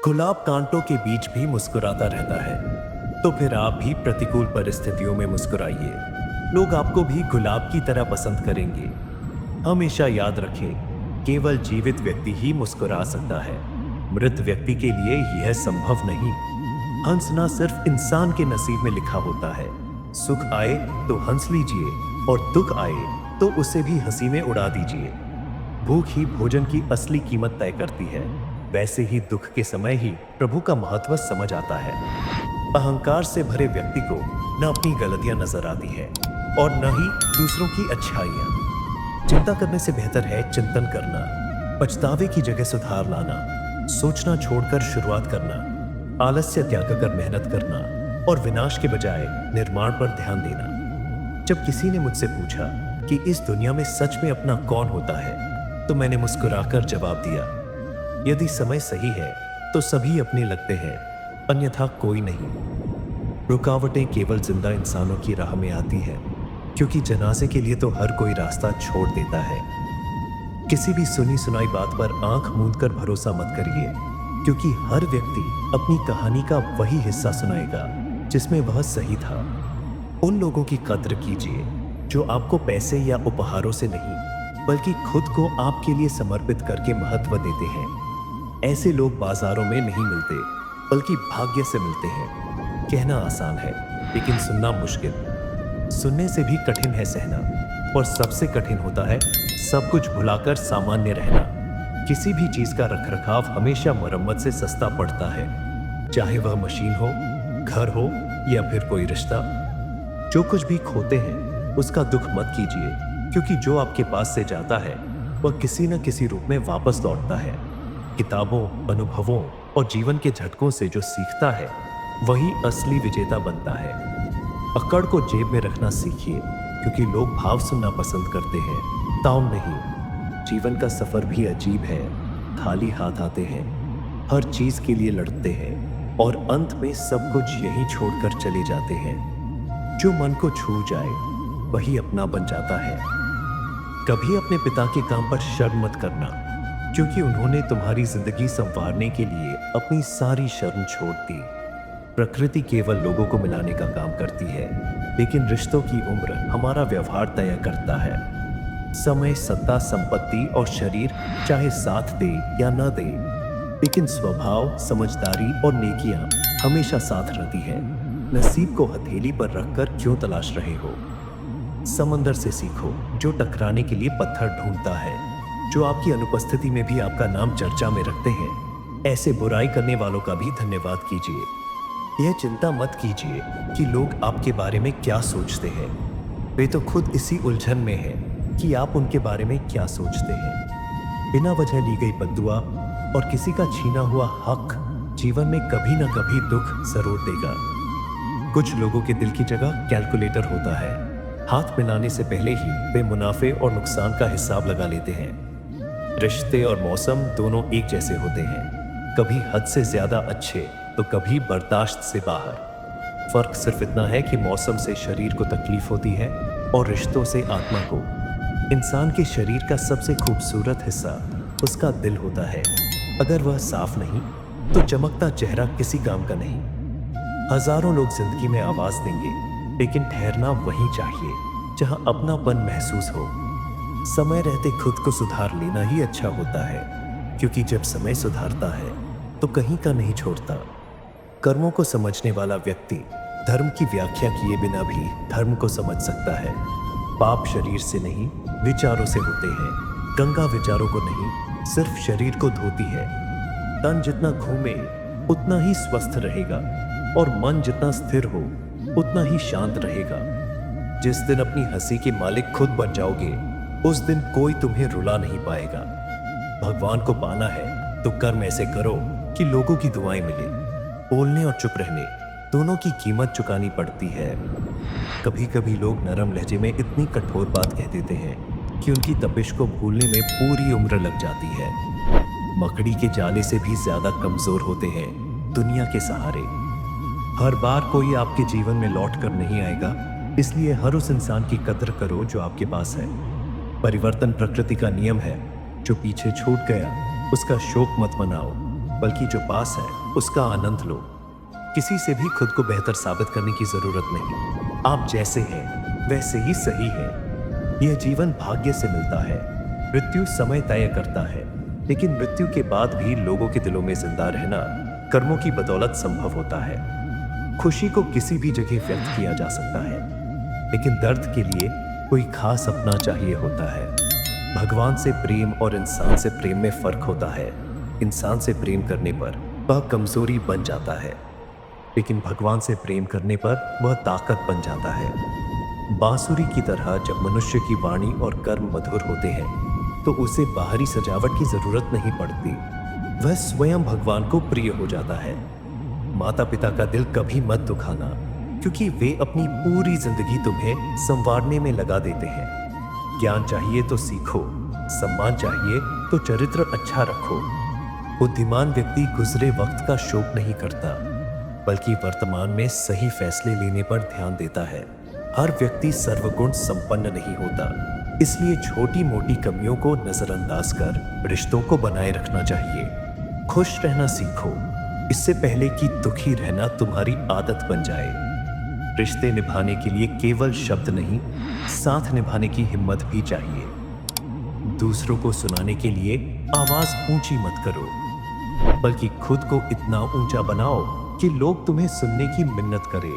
गुलाब कांटों के बीच भी मुस्कुराता रहता है। तो फिर आप भी प्रतिकूल परिस्थितियों में मुस्कुराइए। लोग आपको भी गुलाब की तरह पसंद करेंगे। हमेशा याद रखें, केवल जीवित व्यक्ति ही मुस्कुरा सकता है। मृत व्यक्ति के लिए यह संभव नहीं। हंसना सिर्फ इंसान के नसीब में लिखा होता है। सुख आए तो हंस लीजिए और दुख आए तो उसे भी हंसी में उड़ा दीजिए। भूख ही भोजन की असली कीमत तय करती है। वैसे ही दुख के समय ही प्रभु का महत्व समझ आता है। अहंकार से भरे व्यक्ति को न अपनी गलतियां नजर आती है और न ही दूसरों की अच्छाइयां। चिंता करने से बेहतर है चिंतन करना, पछतावे की जगह सुधार लाना, सोचना छोड़कर शुरुआत करना, आलस्य त्याग कर मेहनत करना और विनाश के बजाय निर्माण पर ध्यान देना। जब किसी ने मुझसे पूछा कि इस दुनिया में सच में अपना कौन होता है, तो मैंने मुस्कुराकर जवाब दिया, यदि समय सही है तो सभी अपने लगते हैं, अन्यथा कोई नहीं। रुकावटें केवल जिंदा इंसानों की राह में आती हैं, क्योंकि जनाजे के लिए तो हर कोई रास्ता छोड़ देता है। किसी भी सुनी सुनाई बात पर आंख मूंद कर भरोसा मत करिए, क्योंकि हर व्यक्ति अपनी कहानी का वही हिस्सा सुनाएगा जिसमें वह सही था। उन लोगों की कद्र कीजिए जो आपको पैसे या उपहारों से नहीं, बल्कि खुद को आपके लिए समर्पित करके महत्व देते हैं। ऐसे लोग बाजारों में नहीं मिलते, बल्कि भाग्य से मिलते हैं। कहना आसान है, लेकिन सुनना मुश्किल। सुनने से भी कठिन है सहना, और सबसे कठिन होता है सब कुछ भुलाकर सामान्य रहना। किसी भी चीज का रखरखाव हमेशा मरम्मत से सस्ता पड़ता है, चाहे वह मशीन हो, घर हो या फिर कोई रिश्ता। जो कुछ भी खोते हैं उसका दुख मत कीजिए, क्योंकि जो आपके पास से जाता है वह किसी न किसी रूप में वापस लौटता है। किताबों, अनुभवों और जीवन के झटकों से जो सीखता है वही असली विजेता बनता है। अक्कड़ को जेब में रखना सीखिए, क्योंकि लोग भाव सुनना पसंद करते हैं, ताउम नहीं। जीवन का सफर भी अजीब है। खाली हाथ आते हैं, हर चीज के लिए लड़ते हैं और अंत में सब कुछ यहीं छोड़कर चले जाते हैं। जो मन को छू जाए वही अपना बन जाता है। कभी अपने पिता के काम पर शर्म मत करना, क्योंकि उन्होंने तुम्हारी जिंदगी संवारने के लिए अपनी सारी शर्म छोड़ दी। प्रकृति केवल लोगों को मिलाने का काम करती है, लेकिन रिश्तों की उम्र हमारा व्यवहार तय करता है। समय, सत्ता, संपत्ति और शरीर चाहे साथ दे या न दे, लेकिन स्वभाव, समझदारी और नेकियां हमेशा साथ रहती है। नसीब को हथेली पर रखकर क्यों तलाश रहे हो? समंदर से सीखो, जो टकराने के लिए पत्थर ढूंढता है, जो आपकी अनुपस्थिति में भी आपका नाम चर्चा में रखते हैं। ऐसे बुराई करने वालों का भी धन्यवाद कीजिए। यह चिंता मत कीजिए कि लोग आपके बारे में क्या सोचते हैं। वे तो खुद इसी उलझन में हैं कि आप उनके बारे में क्या सोचते हैं। बिना वजह ली गई बद्दुआ और किसी का छीना हुआ हक जीवन में कभी ना कभी दुख जरूर देगा। कुछ लोगों के दिल की जगह कैलकुलेटर होता है। हाथ मिलाने से पहले ही वे मुनाफे और नुकसान का हिसाब लगा लेते हैं। रिश्ते और मौसम दोनों एक जैसे होते हैं, कभी हद से ज्यादा अच्छे तो कभी बर्दाश्त से बाहर। फर्क सिर्फ इतना है कि मौसम से शरीर को तकलीफ होती है और रिश्तों से आत्मा को। इंसान के शरीर का सबसे खूबसूरत हिस्सा उसका दिल होता है। अगर वह साफ नहीं तो चमकता चेहरा किसी काम का नहीं। हजारों लोग जिंदगी में आवाज देंगे, लेकिन ठहरना वहीं चाहिए जहां अपनापन महसूस हो। समय रहते खुद को सुधार लेना ही अच्छा होता है, क्योंकि जब समय सुधारता है तो कहीं का नहीं छोड़ता। कर्मों को समझने वाला व्यक्ति धर्म की व्याख्या किए बिना भी धर्म को समझ सकता है। पाप शरीर से नहीं, विचारों से होते हैं। गंगा विचारों को नहीं, सिर्फ शरीर को धोती है। तन जितना घूमे उतना ही स्वस्थ रहेगा, और मन जितना स्थिर हो उतना ही शांत रहेगा। जिस दिन अपनी हंसी के मालिक खुद बन जाओगे, उस दिन कोई तुम्हें रुला नहीं पाएगा। भगवान को पाना है तो कर्म ऐसे करो कि लोगों की दुआएं मिले। बोलने और चुप रहने दोनों की कीमत चुकानी पड़ती है। कभी कभी लोग नरम लहजे में इतनी कठोर बात कह देते हैं कि उनकी तपिश को भूलने में पूरी उम्र लग जाती है। मकड़ी के जाले से भी ज्यादा कमजोर होते हैं दुनिया के सहारे। हर बार कोई आपके जीवन में लौट कर नहीं आएगा, इसलिए हर उस इंसान की कद्र करो जो आपके पास है। परिवर्तन प्रकृति का नियम है। जो पीछे छूट गया उसका शोक मत मनाओ, बल्कि जो पास है उसका आनंद लो। किसी से भी खुद को बेहतर साबित करने की जरूरत नहीं। आप जैसे हैं वैसे ही सही है। यह जीवन भाग्य से मिलता है। मृत्यु समय तय करता है, लेकिन मृत्यु के बाद भी लोगों के दिलों में जिंदा रहना कर्मों की बदौलत संभव होता है। खुशी को किसी भी जगह व्यक्त किया जा सकता है, लेकिन दर्द के लिए कोई खास अपना चाहिए होता है। भगवान से प्रेम और इंसान से प्रेम में फर्क होता है। इंसान से प्रेम करने पर वह कमजोरी बन जाता है, लेकिन भगवान से प्रेम करने पर वह ताकत बन जाता है। बांसुरी की तरह जब मनुष्य की वाणी और कर्म मधुर होते हैं तो उसे बाहरी सजावट की जरूरत नहीं पड़ती। वह स्वयं भगवान को प्रिय हो जाता है। माता पिता का दिल कभी मत दुखाना, क्योंकि वे अपनी पूरी जिंदगी तुम्हें संवारने में लगा देते हैं। ज्ञान चाहिए तो सीखो, सम्मान चाहिए तो चरित्र अच्छा रखो। बुद्धिमान व्यक्ति गुजरे वक्त का शोक नहीं करता, बल्कि वर्तमान में सही फैसले लेने पर ध्यान देता है। हर व्यक्ति सर्वगुण संपन्न नहीं होता, इसलिए छोटी मोटी कमियों को नजरअंदाज कर रिश्तों को बनाए रखना चाहिए। खुश रहना सीखो, इससे पहले कि दुखी रहना तुम्हारी आदत बन जाए। रिश्ते निभाने के लिए केवल शब्द नहीं, साथ निभाने की हिम्मत भी चाहिए। दूसरों को सुनाने के लिए आवाज ऊंची मत करो, बल्कि खुद को इतना ऊंचा बनाओ कि लोग तुम्हें सुनने की मिन्नत करें।